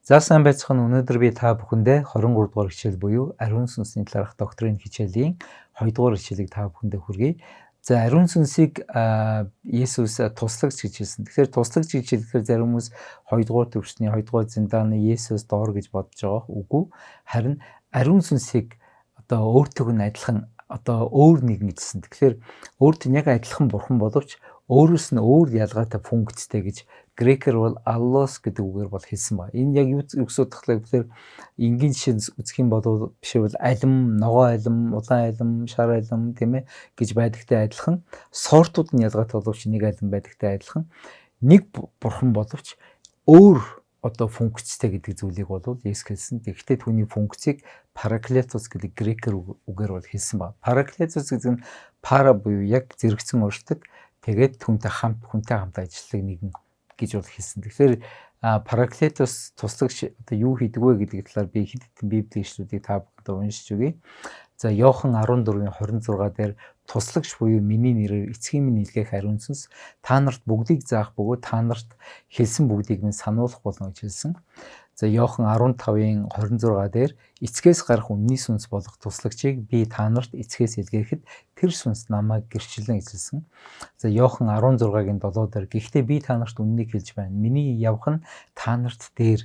За сайн байцгаана. Өнөөдөр би та бүхэндээ 23 дугаар хичээл буюу ариун сүнсний талаарх доктрин хичээлийн 2 дугаар хичээлийг та бүхэндээ хүргэе. За ариун сүнсийг Есүс туслагч гэж хэлсэн. Тэгэхээр туслагч гэж хэлэхээр зарим хүмүүс 2 дугаар төвчний 2 дугаар зиндааны Есүс доор гэж бодож байгаа. Үгүй. Харин ариун сүнсийг одоо өөртөг нь адилхан одоо өөр нэгэн гэжсэн. Тэгэхээр өөрт нь яг адилхан бурхан боловч өөрөөс нь өөр ялгаатай функцтэй гэж грекээр бол аллос гэдэг үгээр бол хэлсэн ба. Энэ яг юу гэсэн утгатай гэхээр энгийн жишээ үзэх юм бол бишээ бол алим, ногоо алим, улаан алим, шар алим тийм ээ гэж байдагтай адилхан сортууд нь ялгаатай боловч нэг алим байдагтай адилхан нэг бурхан боловч өөр одоо функцтэй гэдэг зүйлийг бол Есүс хэлсэн. Тэгэхдээ түүний функцийг параклетос гэдэг грекээр үгээр бол хэлсэн ба. Параклетос гэдэг нь пара буюу яг зэрэгцэн уршдаг. Тэгээд хүнтэй хамт ажилладаг нэгэн гэж бол хэлсэн. Тэгэхээр параклетос туслагч одоо юу хийдэг вэ гэдэг талаар би хэд хэдэн библийн ишлүүдийг та бүхэнд уншиж өгье. За Иохан 14:26 дээр туслагч буюу миний нэрээр эцгийн минь илгээх ариун сүнс та нарт бүгдийг заах бөгөөд та нарт хэлсэн бүгдийг минь сануулах болно гэж хэлсэн. За Иохан 15:26 дээр эцгээс гарах үнний сүнс болох туслагчийг би та нарт эцгээс илгээхэд тэр сүнс намайг гэрчлэн эзэлсэн. За Иохан 16:7 дээр гэхдээ би та нарт үннийг хэлж байна. Миний явах нь та нарт дээр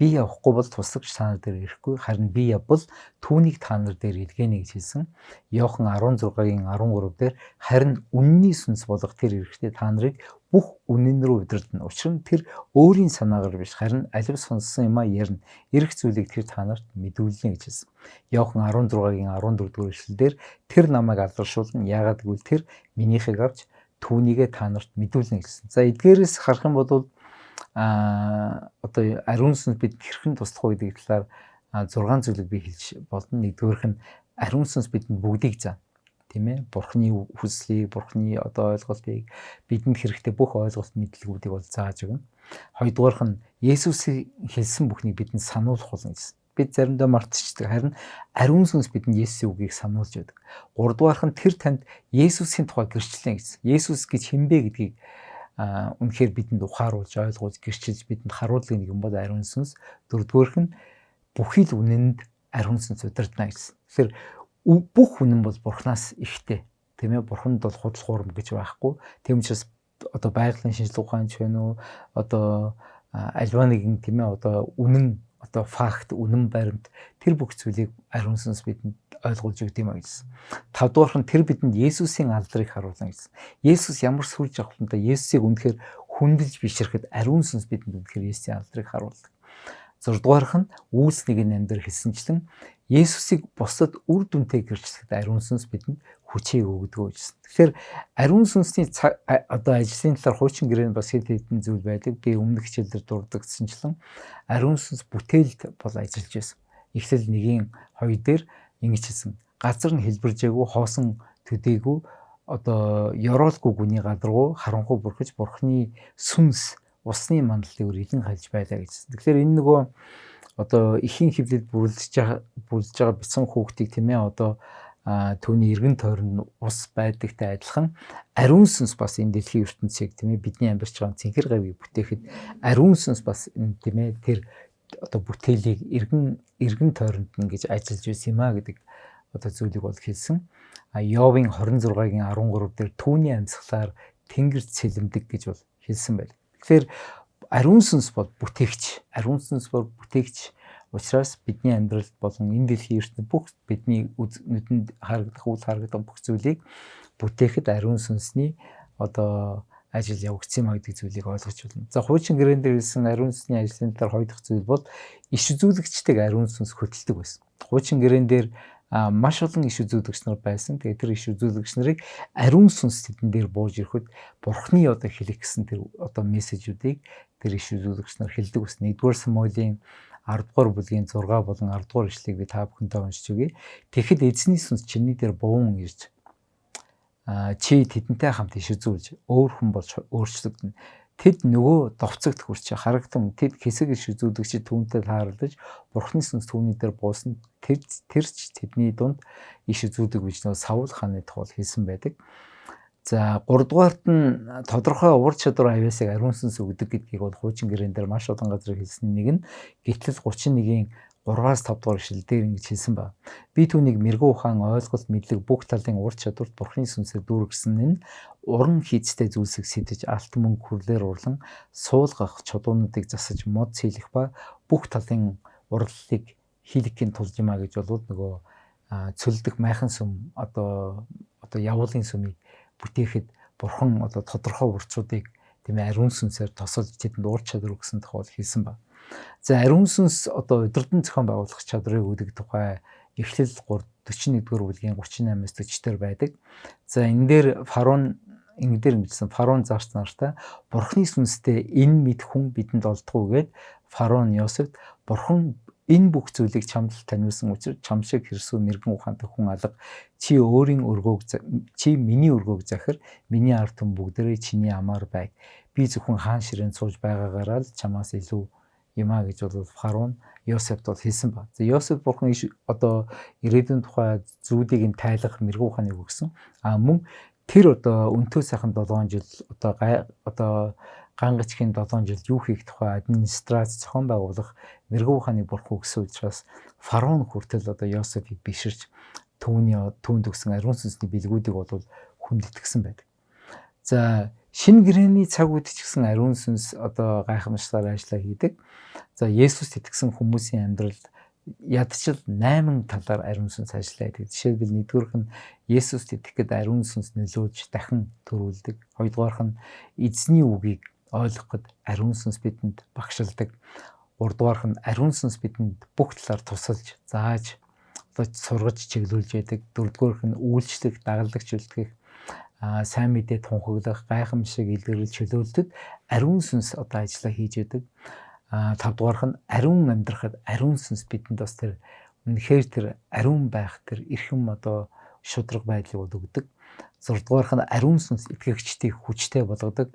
би явахгүй бол туслагч та нар дээр ирэхгүй, харин би явбал түүнийг та нар дээр илгээнэ гэж хэлсэн. Иохан 16:13 дээр харин үнний сүнс болох тэр ирэхдээ та нарыг бүх үнэн рүү удирдна. Учир нь тэр өөрийн санаагаар биш, харин алив сонссон юмаа ярина. Ирэх зүйлийг тэр та нарт мэдүүлнэ гэж хэлсэн. Иохан 16:14 дугаар эшлэлдэр тэр намайг алдаршуулна. Яагаад гэвэл тэр минийхийг авч түүнийгээ та нарт мэдүүлнэ гэсэн. За эдгээрээс харах юм бол одоо ариун сүнс бид хэрхэн туслах вэ гэдэг талаар 6 зүйлийг би хэлж болно. Нэгдүгээрх нь ариун сүнс бидэнд бүгдийг заана. Тийм ээ. Бурхны хүслийг, бурхны одоо ойлголтыг бидэнд хэрэгтэй бүх ойлголт мэдлэгүүдийг бол зааж өгнө. Хоёрдугаарх нь Есүсийн хэлсэн бүхнийг бидэнд сануулах болно гэсэн. Бид заримдаа мартчихдаг. Харин ариун сүнс бидэнд Есүсийн үгийг сануулж байдаг. Гуравдугаарх нь тэр танд Есүсийн тухай гэрчлэн гэсэн. Есүс гэж хинбэ гэдгийг үнэхээр бидэнд ухааруулж, ойлгуулж, гэрчилж бидэнд харуулдаг нэг юм бол ариун сүнс. Дөрөвдүгээрх нь бүхий л үнэнд ариун сүнс удирдана гэсэн. Тэгэхээр бүх үнэн бол Бурханаас ихтэй. Тийм ээ. Бурханд бол худал хуурам гэж байхгүй. Тийм учраас одоо байгалийн шинжлэх ухаанч байна уу? Одоо альва нэгэн тийм ээ одоо үнэн одоо факт, үнэн баримт тэр бүх зүйлийг ариун сүнс бидэнд ойлгуулж өгд юм а гэсэн. Тавдугаарх нь тэр бидэнд Есүсийн алдрыг харуулна гэсэн. Есүс ямар сүлж авахлантай Есүсийг үнэхээр хүндэлж бишрэхэд ариун сүнс бидэнд үнэхээр Есүсийн алдрыг харуулдаг. Зурдугаарх нь Үйлс 1:8 хэлсэнчлэн Есүсийг бусдад үр дүнтэй гэрчлэхэд ариун сүнс бидэнд хүчийг өгдөг гэсэн. Тэгэхээр ариун сүнсний одоо ажлын талаар хуучин гэрээнд бас хэд хэдэн зүйл байдаг. Би өмнөх хичээлдэр дурддагсанчлан ариун сүнс бүтээлд бол ажиллаж байсан. Эхлэл 1:2 дээр ингэж хэлсэн. Газар нь хэлбэржээгүй, хоосон төдийгүй одоо ёроолгүй гүний гадаргуу харанхуй бүрхэж бурхны сүнс усны мандалтын өр илэн хальж байлаа гэсэн. Тэгэхээр энэ нөгөө одоо ихийн хөвлөд бүрлж байгаа бяцхан хүүхдийг тийм ээ одоо түүний эргэн тойронд ус байдагтай адилхан ариун сүнс бас энэ дэлхийн ертөнцийг тийм ээ бидний амьдарч байгаа цэнхэр гавийг бүтээхэд ариун сүнс бас тийм ээ тэр одоо бүтээлийг эргэн тойронд ингэж ажиллаж байсан юм а гэдэг одоо зүйлийг бол хэлсэн. Йовын 26:13 дээр түүний амьсгалаар тэнгэрт сэлэмдэг гэж бол хэлсэн байна. Тэгэхээр ариун сүнс бол бүтээгч. Ариун сүнс бол бүтээгч учраас бидний амьдралд болон энэ дэлхийн ертөнд бүх бидний нүдэнд харагдах, үл харагдах бүх зүйлийг бүтээхэд ариун сүнсний одоо ажил явагдсан юм гэдэг зүйлийг ойлгож байна. За хуучин гэрээнд хэлсэн ариун сүнсний ажлын талаар хоёр дахь зүйл бол иш үзүүлэгчтэйг ариун сүнс хөдөлдөг байсан. Хуучин гэрээн дээр маш олон иш үзүүлэгч нар байсан. Тэгээд тэр иш үзүүлэгч нарыг ариун сүнс тэдэн дээр бууж ирэхэд бурхны одоо хэлэх гэсэн тэр одоо мессежүүдийг тэр иш үзүүлэгч нар хэлдэг байсан. 1-р Самуэлийн 10-р бүлгийн 6 болон 10-р ишлэгийг би та бүхэнтэй уншиж өгье. Тэгэхэд эзний сүнс чиний дээр буун ирж чи тэдэнтэй хамт иш үзүүлж өөр хүн болж өөрчлөгдөн. Тэд нөгөө довцогт хүрч харагдан тэд хэсэг иш үзүүлэгчид түүнтэй тааралдаж бурхны сүнс түүний дээр буусан тэрч тэдний дунд иш үзүүлдэг гэж нөгөө Саул хааны тухай хэлсэн байдаг. За 3 дугаарт нь тодорхой ур чадвар авьяасыг ариун сүнс өгдөг гэдгийг бол хуучин гэрэн дээр маш олон газар хэлсний нэг нь гэтэл 31-ийн 3-аас 5 дугаар ишлэл дээр ингэж хэлсэн ба. Би түүнийг мэрэгүү ухаан ойлголт мэдлэг бүх талын ур чадварт Бурхны сүнсээр дүүргэсэн нь уран хийцтэй зүйлсийг сэтэж алт мөнгө хүрлээр урлан суулгах чулуунуудыг засаж мод цэйлэх ба бүх талын урлалыг хийлгэхийн тулд юмаа гэж болвол нөгөө цөлдөх майхан сүм одоо явуулын сүмийг бүтээхэд Бурхан одоо тодорхой урчуудыг тийм ээ ариун сүнсээр тосолж тэдэнд ур чадвар өгсөн тухай хэлсэн ба. За ариун сүнс одоо удирдан зохион байгуулах чадрыг өгдөг тухай Эхлэл 41-р бүлгийн 38-аас 40-дэр байдаг. За энэ дээр фараон ингэсэн фараон зарц нартай Бурхны сүнстэй энэ мэд хүн бидэнд олдохгүй гээд фараон Йосефт Бурхан энэ бүх зүйлийг чамд таниулсан учраас чам шиг хэрсүү мэрэгэн ухаантай хүн алга чи өөрийн өргөөг чи миний өргөөг захир миний ард түмэн бүгдээрээ чиний амаар байг би зөвхөн хаан ширээнд сууж байгаагаараа л чамаас илүү юмаа гэж бол фараон Йосефт бол хэлсэн ба. За Йосеф Бурхан одоо ирээдүйн тухай зүйлийг нь тайлах мэрэгэн ухааныг өгсөн. Мөн тэр одоо өнтөө сайхан 7 жил одоо гангачгийн 7 жил юу хийх тухай администрац зохион байгуулах мэрэгэн ухааныг Бурхан өгсөн учраас фараон хүртэл одоо Йосефийг биширч түүнд өгсөн ариун сүнсний бэлгүүдийг бол хүндэтгсэн байдаг. За шинэ гэрээний цаг үед ч гэсэн ариун сүнс одоо гайхамшигтайгаар ажиллаа хийдэг. За Есүст итгэсэн хүмүүсийн амьдралд ядчил 8 талаар ариун сүнс ажиллаа гэдэг. Жишээлбэл нэгдүгээрх нь Есүст итгэхэд ариун сүнс нөлөөлж дахин төрүүлдэг. Хоёрдугаарх нь эзний үгийг ойлгоход ариун сүнс бидэнд багшилдаг. Гуравдугаарх нь ариун сүнс бидэнд бүх талаар тусалж, зааж, сургаж чиглүүлж байдаг. Дөрөвдүгээрх нь үйлчлэх, дагалдагч үлдээх, сайн мэдээ тунхаглах, гайхамшиг илэрхийлж чөлөөлөлтөд ариун сүнс одоо ажиллаа хийж байдаг. Тавдугаарх нь ариун амьдрахад ариун сүнс бидэнд бас тэр үнэхээр тэр ариун байх тэр эрхэм одоо шудраг байдлыг өгдөг. Зурдугаарх нь ариун сүнс итгэгчдийг хүчтэй болгодог.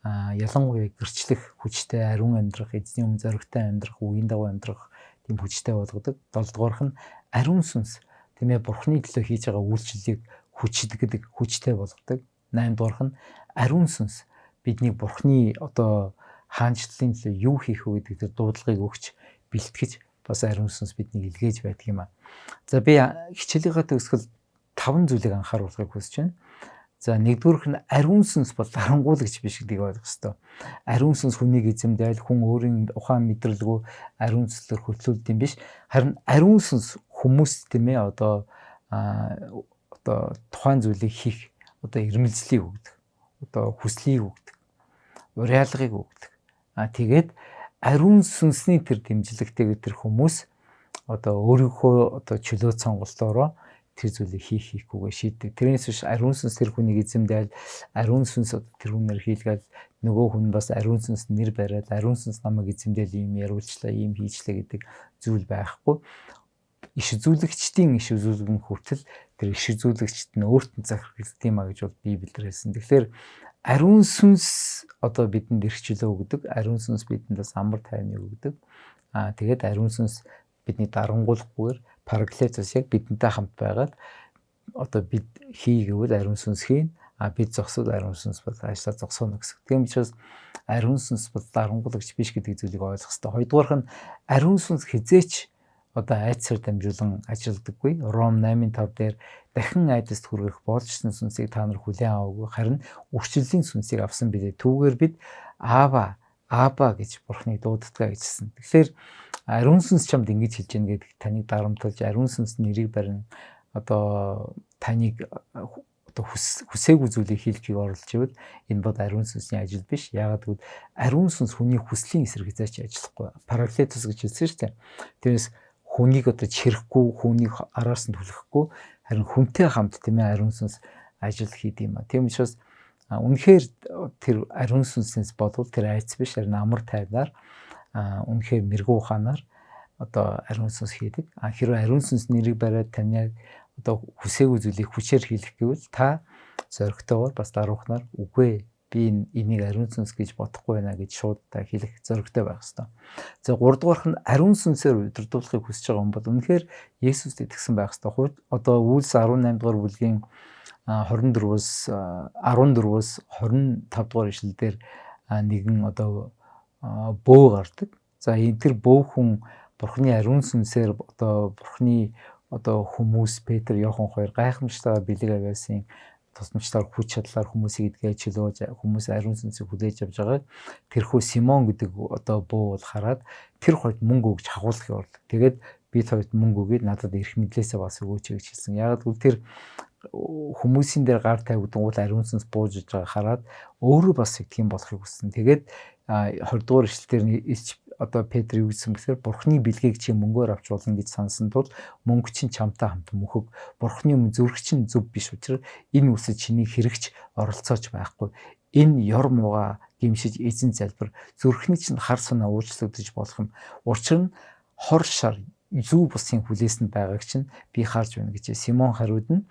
Ялангуяа гэрчлэх хүчтэй ариун амьдрах, эзний өмнө зоригтой амьдрах, үгийн дагуу амьдрах тийм хүчтэй болгодог. 7-дугаарх нь ариун сүнс тийм ээ Бурхны төлөө хийж байгаа үйлчлэлийг хүчдэгдэг, хүчтэй болгодог. 8-дугаарх нь ариун сүнс бидний Бурхны одоо хаанчлалын төлөө юу хийх вэ гэдэг тэр дуудлагыг өгч бэлтгэж бас ариун сүнс биднийг илгээж байдаг юм аа. За би хичээлийнхаа төгсгөл 5 зүйлийг анхааруулахыг хүсэж байна. За нэгдүгээрх нь ариун сүнс бол дарангуулагч биш гэдгийг ойлгох ёстой. Ариун сүнс хүнийг эзэмдээл хүн өөрийн ухаан мэдрэлгүй ариун сүнслээр хөтлүүлдэг юм биш. Харин ариун сүнс хүмүүс тийм ээ одоо тухайн зүйлийг хийх одоо ирмэлзлийг өгдөг. Одоо хүслийг өгдөг. Уриалгыг өгдөг. Тэгээд ариун сүнсний тэр дэмжлэгтэйг тэр хүмүүс одоо өөрийнхөө одоо чөлөө сонголтоороо тэр зүйлийг хийхгүйгээ шийддэг. Тэрнээс биш ариун сүнс тэр хүнийг эзэмдээл, ариун сүнс тэр хүнээр хийлгээл нөгөө хүн бас ариун сүнс нэр бариад ариун сүнс намайг эзэмдээл ийм яруулчлаа, ийм хийчлээ гэдэг зүйл байхгүй. Иш үзүүлэгчдийн иш үзүүлгэн хүртэл тэр иш үзүүлэгчд нь өөртөө захирагддаг юм а гэж бол Библиэр хэлсэн. Тэгэхээр ариун сүнс одоо бидэнд эрх чөлөө өгдөг. Ариун сүнс бидэнд бас амар тайвныг өгдөг. Тэгээд ариун сүнс бидний дарангуулахгүйгээр параклетос яг бидэнтэй хамт байгаад одоо бид хий гэвэл ариун сүнс хийн, бид зогсоод ариун сүнс бол ажиллаа зогсооно гэсэн. Тийм учраас ариун сүнс бол дарангуулагч биш гэдэг зүйлийг ойлгох хэрэгтэй. Хоёрдугаарх нь ариун сүнс хизээч одоо айдсаар дамжуулан ажилдаггүй. Ром 8:5 дээр дахин айдаст хүргэх боолжсон сүнсийг та нар хүлээн аваагүй. Харин үрчлэлийн сүнсийг авсан билээ. Түүгээр бид аава гэж Бурхныг дууддаг гэжсэн. Тэгэхээр ариун сүнс чамд ингэж хэлж гэнэ гэдэг таныг дарамтлаж ариун сүнс нэрийг барина. Одоо таныг одоо хүсээгүй зүйлийг хийлгэхийг оролдож ивэл энэ бод ариун сүнсний ажил биш. Яагаад гэвэл ариун сүнс хүний хүслийн эсрэг хязгаарч ажиллахгүй. Параклетос гэж хэлсэн шүү дээ. Тэрнээс хүнийг одоо чирэхгүй, хүнийг араас нь түлхэхгүй, харин хүнтэй хамт тийм ээ ариун сүнс ажил хийдэг юм а. Тийм учраас үнэхээр тэр ариун сүнсээс бодвол тэр айц биш, харин амар тайвнаар үнэхээр мэрэгүү ухаанаар одоо ариун сүнс хийдэг. Хэрвээ ариун сүнс нэрийг бариад таны одоо хүсээгүй зүйлийг хүчээр хийх гэвэл та зоригтойгоор бас даруухнаар үгүй би энийг ариун сүнс гэж бодохгүй байна гэж шууд та хэлэх зоригтой байх хэрэгтэй. За 3 дугаарх нь ариун сүнсээр удирдуулахыг хүсэж байгаа хүн бол үнэхээр Есүст итгэсэн байх хэрэгтэй. Одоо Үйлс 18 дугаар бүлгийн 24-өөс 14-өөс 25 дугаар ишлэлдэр нэгэн одоо бөө гардаг. За тэр бөө хүн Бурхны ариун сүнсээр одоо Бурхны одоо хүмүүс Петр, Иохан хоёр гайхамшигтайгаар бэлэг авьяасын тусламжлаар хүч чадлаар хүмүүсийг эдгээ чөлөөж хүмүүс ариун сүнсийг хүлээж авч байгааг тэрхүү Симон гэдэг одоо бөө бол хараад тэр хоёрт мөнгө өгч хагуулах явуулдаг. Тэгээд бид хоёрт мөнгө өгөөд надад эрх мэдлээсээ бас өгөөч гэж хэлсэн. Яг л тэр хүмүүсийн дээр гар тавигдсан уул ариун сүнс бууж иж байгааг хараад өөрөө бас итгэн болохыг хүссэн. Тэгээд 20 дугаар ишлэлээр одоо Петр юу гэсэн гэхээр Бурхны бэлгийг чи мөнгөөр авч болно гэж сансан тул мөнгө чинь чамтай хамт мөхөг. Бурхны өмнө зүрх чинь зөв биш учраас энэ үсэд чиний хэрэгч оролцооч байхгүй. Энэ ёр мууга гимшиж эзэн залбир зүрхний чинь хар санаа уучлагдаж болох юм. Учир нь хор шар зүү бусын хүлээсэнд байгааг чинь би харж байна гэж Симон хариуд нь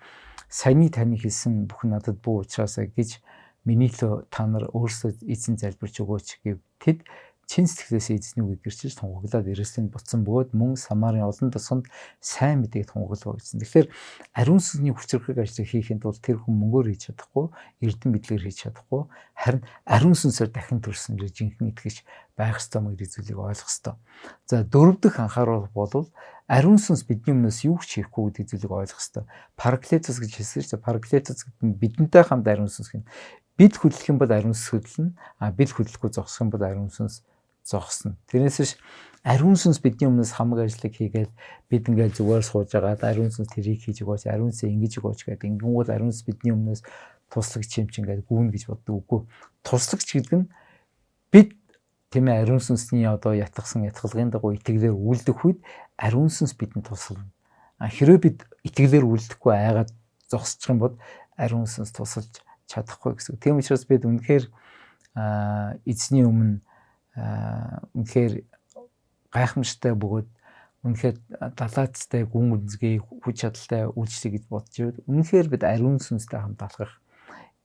саяны таны хэлсэн бүхэн надад бүү учраас гэж миний лөө та нар өөрсдөө эзэн залбирч өгөөч гэв. Тэд чин сэтгэлээс эзний үгийг гэрчилж тунгаглаад Иерусалимд буцсан бөгөөд мөн Самарын олон тосгонд сайн мэдээг тунгаглав гэсэн. Тэгэхээр ариун сүнсний хүчрхэг ажлыг хийхэд бол тэр хүн мөнгөөр хийж чадахгүй, эрдэм бидлэгээр хийж чадахгүй, харин ариун сүнсээр дахин төрсөн жинхэнэ итгэж байх ёстой мөрийг зүйлийг ойлгох ёстой. За дөрөв дэх анхаарал бол ариун сүнс бидний өмнөөс юу ч хийхгүй гэдэг зүйлийг ойлгох ёстой. Параклетос гэж хэлсэн чинь параклетос гэдэг нь бидэнтэй хамт ариун сүнс гин. Бид хөдлөх юм бол ариун сүнс хөдлөнө. Бид хөдлөхгүй зогсох юм бол ариун сүнс зогсно. Тэрнээс биш ариун сүнс бидний өмнөөс хамаг ажлыг хийгээл бид ингээл зүгээр сууж байгаад ариун сүнс тэрийг хийж өгөөч, ариун сүнс ингэж өгөөч гэдэг ингэнгүүт ариун сүнс бидний өмнөөс туслагч юм чинь ингээд гүүн гэж боддог үгүй. Туслагч гэдэг нь бид тийм ээ ариун сүнсний одоо ятгсан ятгалгын дагуу итгэлээр үйлдэх үед ариун сүнс бидэнд тусална. Хэрвээ бид итгэлээр үйлдэхгүй айгаад зогсчих юм бол ариун сүнс тусалж чадахгүй гэсэн. Тийм учраас бид үнэхээр эзний өмнө үнэхээр гайхамшигтай бөгөөд үнэхээр далаацтай гүн гүнзгий хүч чадалтай үйлчлэе гэж бодож байвал үнэхээр бид ариун сүнстэй хамт алхах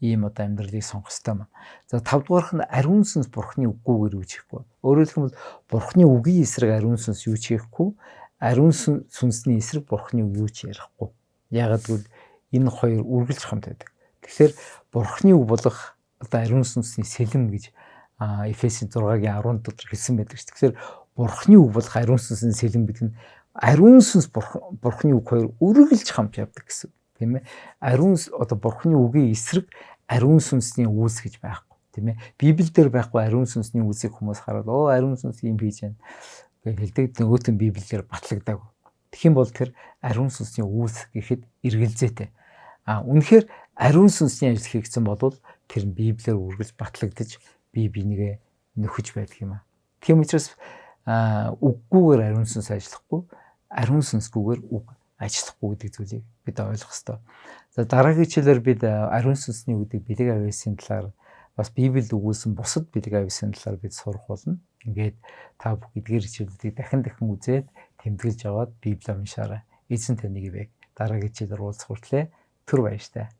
ийм одоо амьдралыг сонгох ёстой юм. За 5 дугаарх нь ариун сүнс Бурхны үггүйгээр юу хийхгүй. Өөрөөр хэлбэл Бурхны үгийн эсрэг ариун сүнс юу ч хийхгүй, ариун сүнсний эсрэг Бурхны үг юу ч ярихгүй. Яагаад гэвэл энэ хоёр үргэлж хамт байдаг. Тэгэхээр Бурхны үг болох одоо ариун сүнсний сэлэм гэж Эфесийн 6-гийн 10 дотор хэлсэн байдаг шүү. Тэгэхээр Бурхны үг болох ариун сүнсний сэлэм гэдэг нь ариун сүнс Бурхны үг хоёр үргэлж хамт явдаг гэсэн. Тийм ээ. Ариун одоо Бурхны үгийн эсрэг ариун сүнсний үүс гэж байхгүй. Тийм ээ. Библиэлд байхгүй ариун сүнсний үүсийг хүмүүс хараад ариун сүнс юм хийж байна гэж хэлдэг. Нөгөөтэн Библиэлд батлагдаагүй. Тэгхийн бол тэр ариун сүнсний үүс гэхэд эргэлзээтэй. Үнэхээр ариун сүнсний ажил хийгдсэн бол тэр нь Библиэр үргэлж батлагдаж бие бинийгээ нөхөж байдаг юм аа. Тийм учраас үггүйгээр ариун сүнс ажиллахгүй, ариун сүнсгүйгээр үг ажиллахгүй гэдэг зүйлийг бид ойлгох ёстой. За дараагийн хичээлээр бид ариун сүнсний үгдийг бэлэг авьяасын талаар бас Библиэд өгүүлсэн бусад бэлэг авьяасын талаар бид сурах болно. Ингээд та бүх эдгээр хичээлүүдийг дахин үзээд тэмдэглэж аваад Библийг уншаарай. Эзэн таныг ивэ. Дараагийн хичээлээр уулзах хүртлээр түр баяртай.